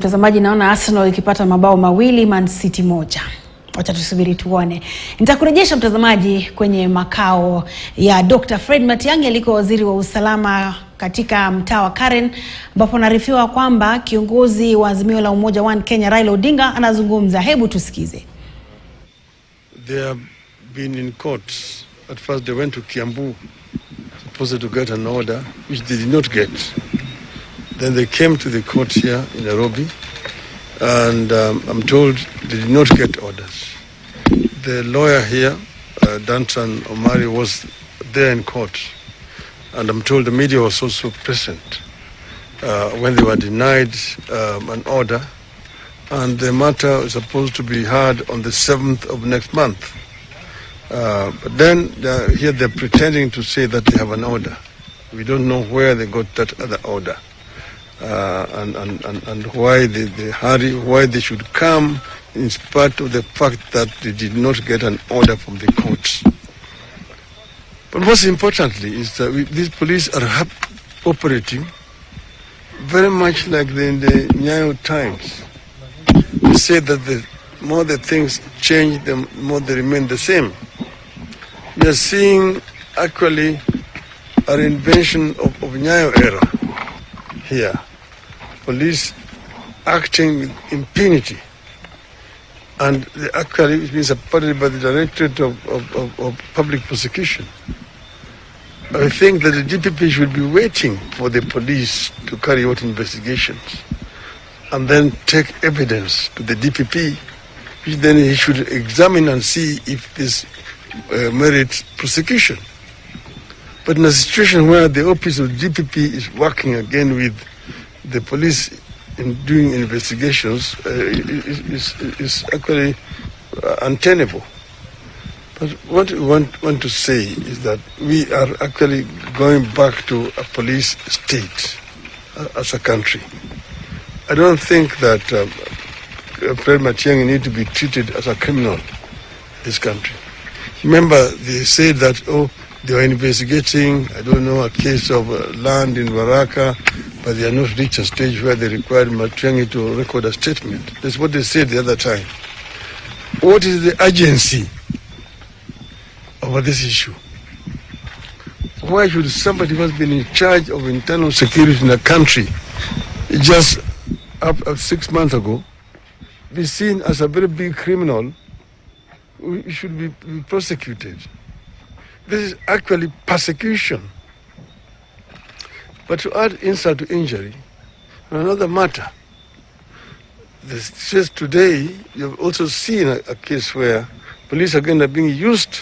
Mtazamaji, naona Arsenal ikipata mabao mawili, Man City moja. Wacha tusubiri tuone. Nitakurejesha mtazamaji kwenye makao ya Dr. Fred Matiang'i aliko waziri wa usalama katika mtaa wa Karen, ambapo naarifiwa kwamba kiongozi wa Azimio la Umoja One Kenya Raila Odinga anazungumza. Hebu tusikize. They have been in court. At first they went to Kiambu, supposed to get an order, which they did not get. Then they came to the court here in Nairobi, and I'm told they did not get orders. The lawyer here, Danton Omari, was there in court, and I'm told the media was also present when they were denied an order, and the matter is supposed to be heard on the 7th of next month. But then here they're pretending to say that they have an order. We don't know where they got that other order. And why they hurry, why they should come in spite of the fact that they did not get an order from the courts. But most importantly is that these police are operating very much like in the Nyayo times. They say that the more the things change, the more they remain the same. We are seeing actually an invention of Nyayo era here. Police acting with impunity, and actually it's been supported by the Directorate of Public Prosecution. I think that the DPP should be waiting for the police to carry out investigations and then take evidence to the DPP, which then he should examine and see if this merits prosecution. But in a situation where the office of DPP is working again with the police in doing investigations, is actually untenable. But what we want to say is that we are actually going back to a police state as a country. I don't think that Fred Matiang'i need to be treated as a criminal in this country. Remember, they said that, they are investigating, I don't know, a case of land in Baraka, but they are not reached a stage where they required Matiang'i to record a statement. That's what they said the other time. What is the urgency over this issue? Why should somebody who has been in charge of internal security in a country just up 6 months ago be seen as a very big criminal who should be prosecuted? This is actually persecution. But to add insult to injury, on another matter, just today, you've also seen a case where police again are being used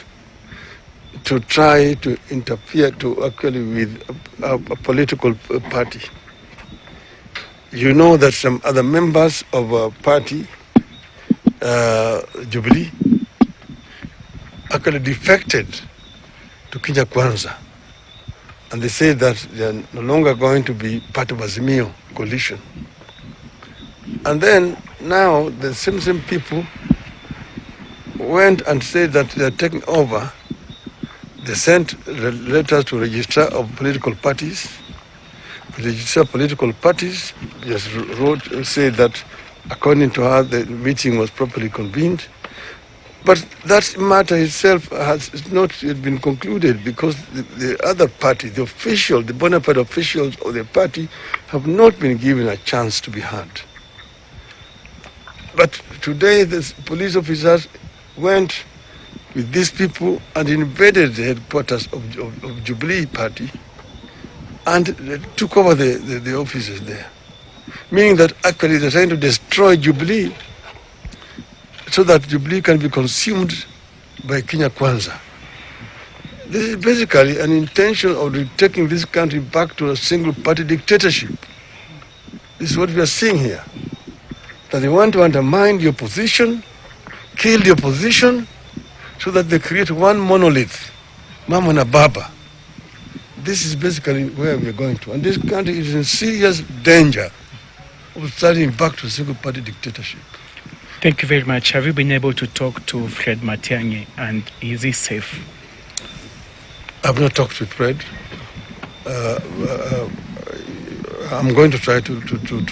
to try to interfere with a political party. You know that some other members of a party, Jubilee, actually defected to Kenya Kwanza, and they say that they are no longer going to be part of Azimio coalition. And then now the same people went and said that they are taking over. They sent letters to registrar of political parties. The registrar of political parties just said that according to her the meeting was properly convened. But that matter itself has not yet been concluded because the other party, the official, the bona fide officials of the party have not been given a chance to be heard. But today the police officers went with these people and invaded the headquarters of Jubilee party and they took over the offices there. Meaning that actually they're trying to destroy Jubilee so that Jubilee can be consumed by Kenya Kwanza. This is basically an intention of taking this country back to a single-party dictatorship. This is what we are seeing here. That they want to undermine the opposition, kill the opposition, so that they create one monolith, Mama na Baba. This is basically where we are going to. And this country is in serious danger of starting back to a single-party dictatorship. Thank you very much. Have you been able to talk to Fred Matiang'i, and is he safe? I've not talked with Fred. I'm going to try to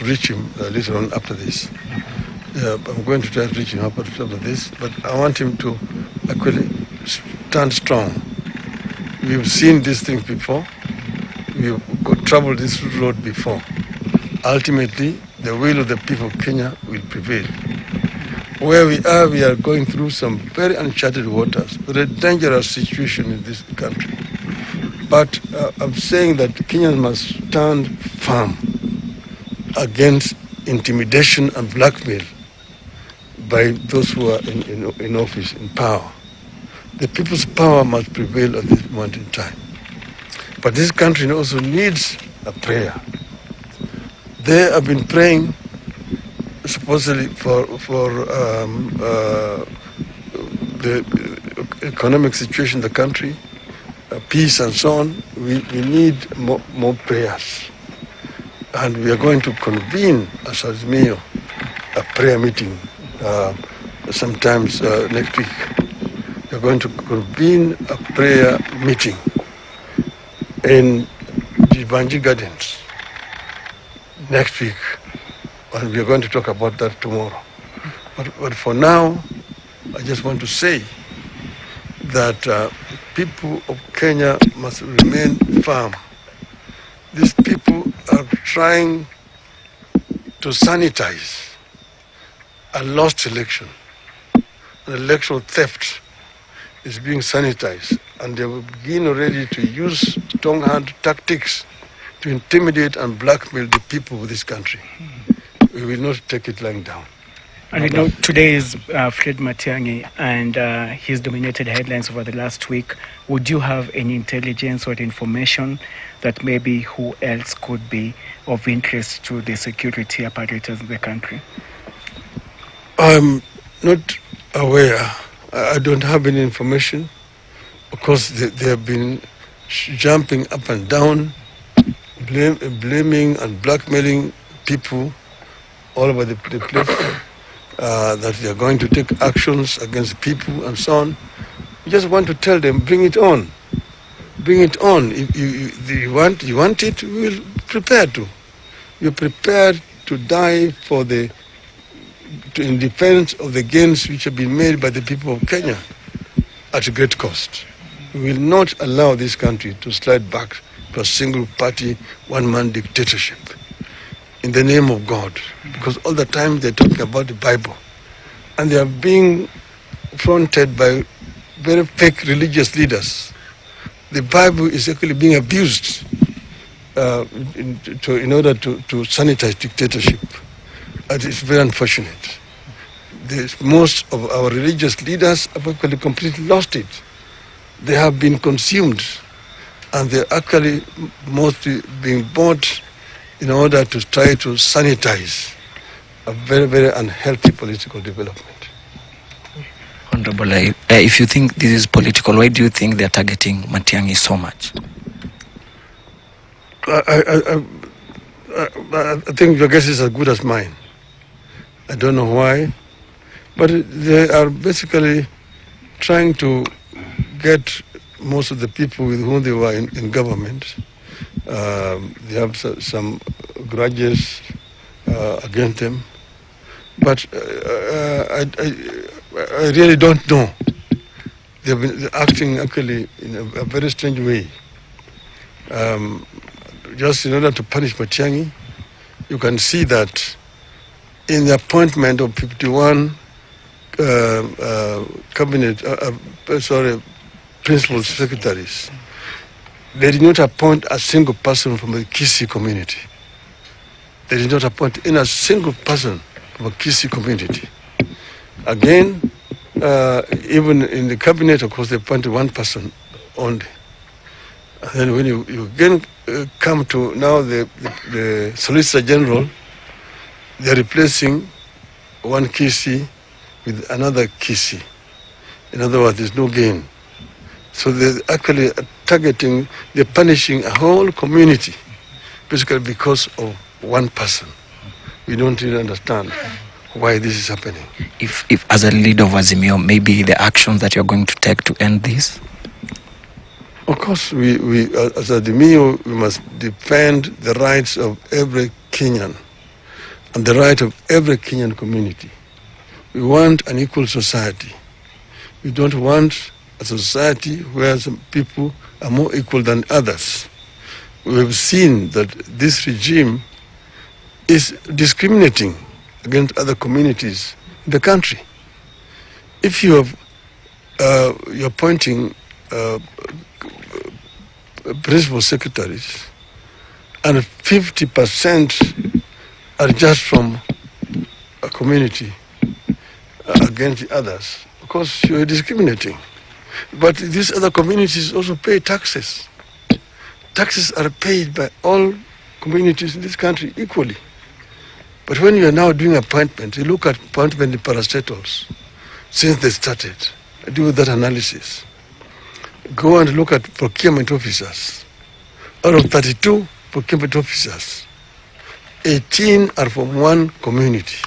reach him later on after this. I'm going to try to reach him after this, but I want him to actually stand strong. We've seen these things before. We've traveled this road before. Ultimately, the will of the people of Kenya will prevail. Where we are going through some very uncharted waters, very dangerous situation in this country. But I'm saying that Kenyans must stand firm against intimidation and blackmail by those who are in office, in power. The people's power must prevail at this moment in time. But this country also needs a prayer. They have been praying supposedly for the economic situation in the country, peace and so on. We need more prayers. And we are going to convene as Azimio a prayer meeting sometimes next week. We are going to convene a prayer meeting in Jibanji Gardens next week. And we are going to talk about that tomorrow. But for now, I just want to say that people of Kenya must remain firm. These people are trying to sanitize a lost election. An electoral theft is being sanitized, and they will begin already to use strong-hand tactics to intimidate and blackmail the people of this country. We will not take it lying down. And you know, today is Fred Matiang'i, and he's dominated headlines over the last week. Would you have any intelligence or information that maybe who else could be of interest to the security apparatus in the country? I'm not aware. I don't have any information. Of course, they have been jumping up and down, blaming and blackmailing people all over the place, that they are going to take actions against people and so on. We just want to tell them, bring it on. Bring it on. If you want it, we will prepare to. We're prepared to die in defense of the gains which have been made by the people of Kenya at a great cost. We will not allow this country to slide back to a single-party, one-man dictatorship in the name of God, because all the time they're talking about the Bible, and they are being fronted by very fake religious leaders. The Bible is actually being abused in order to sanitize dictatorship. And it's very unfortunate. Most of our religious leaders have actually completely lost it. They have been consumed, and they're actually mostly being bought in order to try to sanitize a very, very unhealthy political development. Honorable, if you think this is political, why do you think they're targeting Matiang'i so much? I think your guess is as good as mine. I don't know why, but they are basically trying to get most of the people with whom they were in government. They have some grudges against them, but I really don't know. They've been acting actually in a very strange way. Just in order to punish Matiang'i, you can see that in the appointment of 51 principal secretaries, they did not appoint a single person from the Kisii community. They did not appoint in a single person from a Kisii community. Again, even in the cabinet, of course, they appointed one person only. And then when you again come to now the Solicitor General, they are replacing one Kisii with another Kisii. In other words, there's no gain. So they're actually targeting, they're punishing a whole community, basically because of one person. We don't really understand why this is happening. If as a leader of Azimio, maybe the actions that you're going to take to end this? Of course, we as Azimio, we must defend the rights of every Kenyan and the right of every Kenyan community. We want an equal society. We don't want a society where some people are more equal than others. We have seen that this regime is discriminating against other communities in the country. If you have, you're appointing principal secretaries and 50% are just from a community against the others, of course you're discriminating. But these other communities also pay taxes. Taxes are paid by all communities in this country equally. But when you are now doing appointment, you look at appointment in parastatals since they started. Do that analysis. Go and look at procurement officers. Out of 32 procurement officers, 18 are from one community.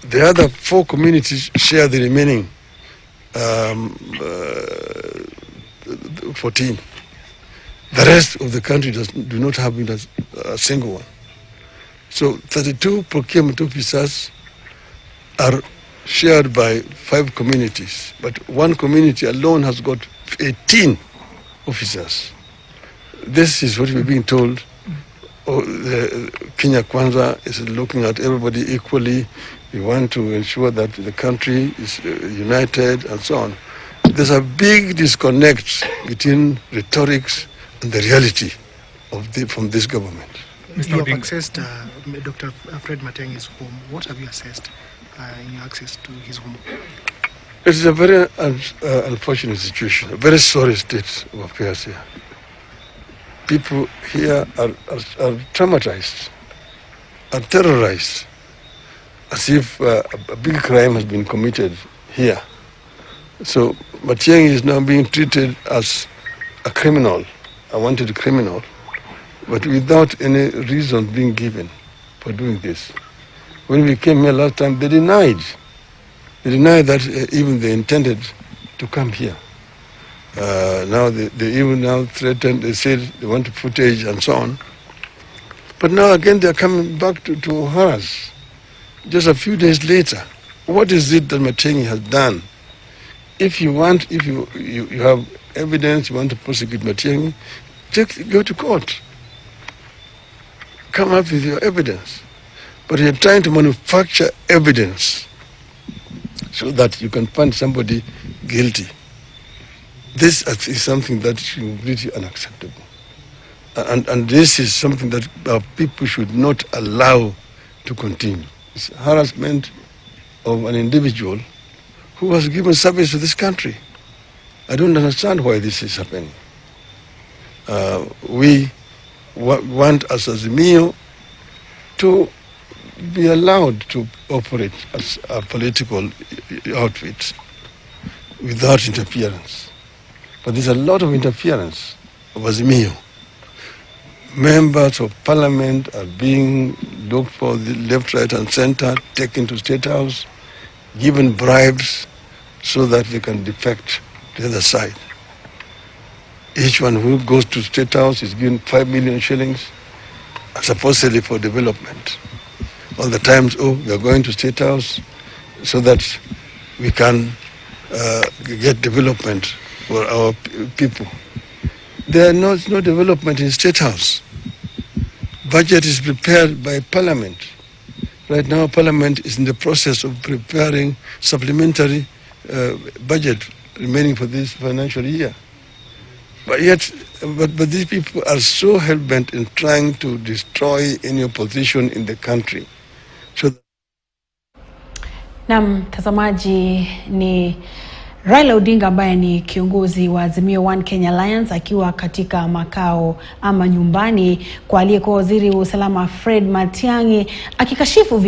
The other 4 communities share the remaining 14. The rest of the country do not have a single one. So 32 procurement officers are shared by 5 communities, but one community alone has got 18 officers. This is what we're being told. Kenya Kwanza is looking at everybody equally. We want to ensure that the country is united and so on. There's a big disconnect between rhetorics and the reality of from this government. You have accessed Dr. Fred Matiang'i's home. What have you assessed in your access to his home? It is a very unfortunate situation, a very sorry state of affairs here. People here are traumatized, are terrorized, as if a big crime has been committed here. So Matiang'i is now being treated as a criminal, a wanted criminal, but without any reason being given for doing this. When we came here last time, they denied that even they intended to come here. Now they even now threatened, they said they want footage and so on. But now again they're coming back to harass. Just a few days later, what is it that Matiang'i has done? If you have evidence, you want to prosecute Matiang'i, go to court. Come up with your evidence. But you're trying to manufacture evidence so that you can find somebody guilty. This is something that is really unacceptable. And this is something that our people should not allow to continue. It's harassment of an individual who has given service to this country. I don't understand why this is happening. We want as Azimio to be allowed to operate as a political outfit without interference. But there's a lot of interference of Azimio. Members of parliament are being looked for the left, right, and center, taken to State House, given bribes so that they can defect to the other side. Each one who goes to State House is given 5 million shillings, supposedly for development. All the times, we are going to State House so that we can get development for our people. There is no development in State House. Budget is prepared by Parliament. Right now, Parliament is in the process of preparing supplementary budget remaining for this financial year. But these people are so hell-bent in trying to destroy any opposition in the country. Na mtazamaji, ni Raila Odinga ambaye ni kiongozi wa Azimio One Kenya Alliance akiwa katika makao ama nyumbani kwa aliyekuwa waziri wa usalama Fred Matiang'i akikashifu